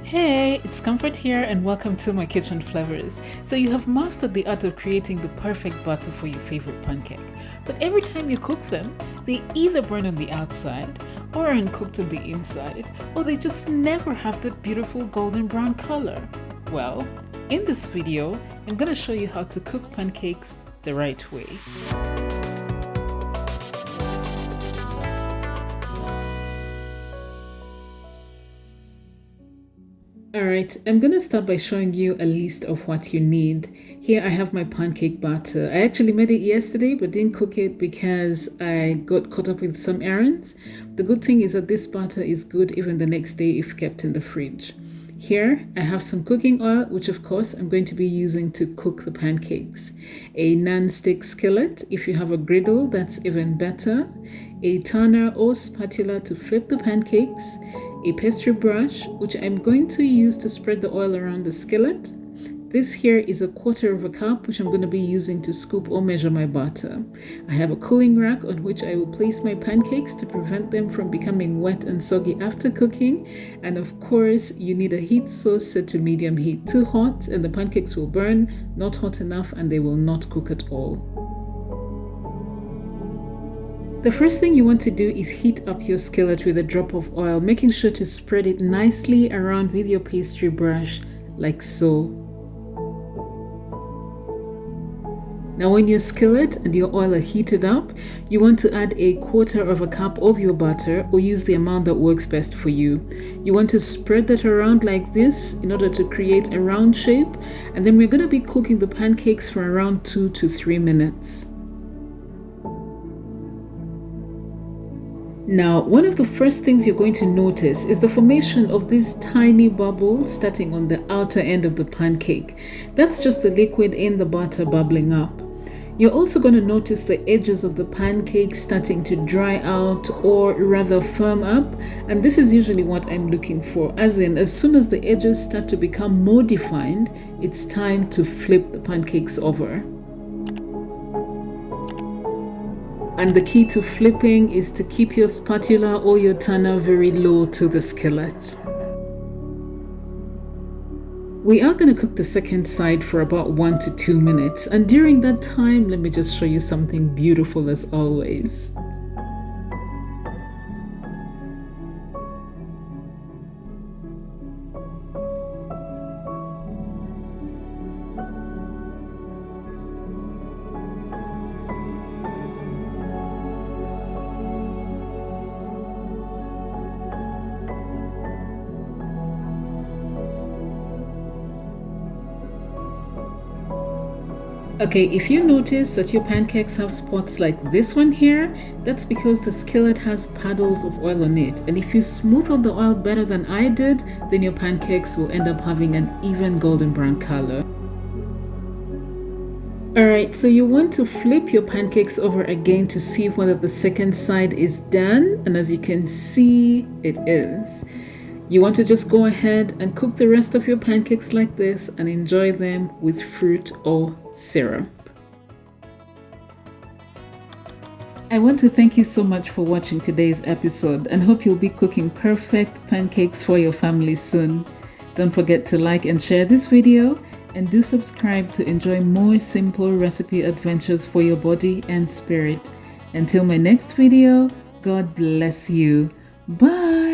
Hey, it's Comfort here and welcome to my kitchen Flavours. So you have mastered the art of creating the perfect batter for your favorite pancake. But every time you cook them, they either burn on the outside or are uncooked on the inside, or they just never have that beautiful golden brown color. Well, in this video, I'm going to show you how to cook pancakes the right way. Alright, I'm going to start by showing you a list of what you need. Here I have my pancake batter. I actually made it yesterday but didn't cook it because I got caught up with some errands. The good thing is that this batter is good even the next day if kept in the fridge. Here I have some cooking oil, which of course I'm going to be using to cook the pancakes. A non-stick skillet, if you have a griddle that's even better. A turner or spatula to flip the pancakes. A pastry brush, which I'm going to use to spread the oil around the skillet. This here is 1/4 cup, which I'm going to be using to scoop or measure my batter. I have a cooling rack on which I will place my pancakes to prevent them from becoming wet and soggy after cooking. And of course, you need a heat source set to medium heat. Too hot and the pancakes will burn, not hot enough and they will not cook at all. The first thing you want to do is heat up your skillet with a drop of oil, making sure to spread it nicely around with your pastry brush, like so. Now when your skillet and your oil are heated up, you want to add 1/4 cup of your butter or use the amount that works best for you. You want to spread that around like this in order to create a round shape, and then we're going to be cooking the pancakes for around 2 to 3 minutes. Now, one of the first things you're going to notice is the formation of these tiny bubbles starting on the outer end of the pancake. That's just the liquid in the batter bubbling up. You're also going to notice the edges of the pancake starting to dry out or rather firm up, and this is usually what I'm looking for, as in as soon as the edges start to become more defined, it's time to flip the pancakes over. And the key to flipping is to keep your spatula or your turner very low to the skillet. We are going to cook the second side for about 1 to 2 minutes, and during that time, let me just show you something beautiful as always. Okay, if you notice that your pancakes have spots like this one here, that's because the skillet has puddles of oil on it. And if you smooth out the oil better than I did, then your pancakes will end up having an even golden brown color. Alright, so you want to flip your pancakes over again to see whether the second side is done. And as you can see, it is. You want to just go ahead and cook the rest of your pancakes like this and enjoy them with fruit or syrup. I want to thank you so much for watching today's episode and hope you'll be cooking perfect pancakes for your family soon. Don't forget to like and share this video, and do subscribe to enjoy more simple recipe adventures for your body and spirit. Until my next video, God bless you. Bye!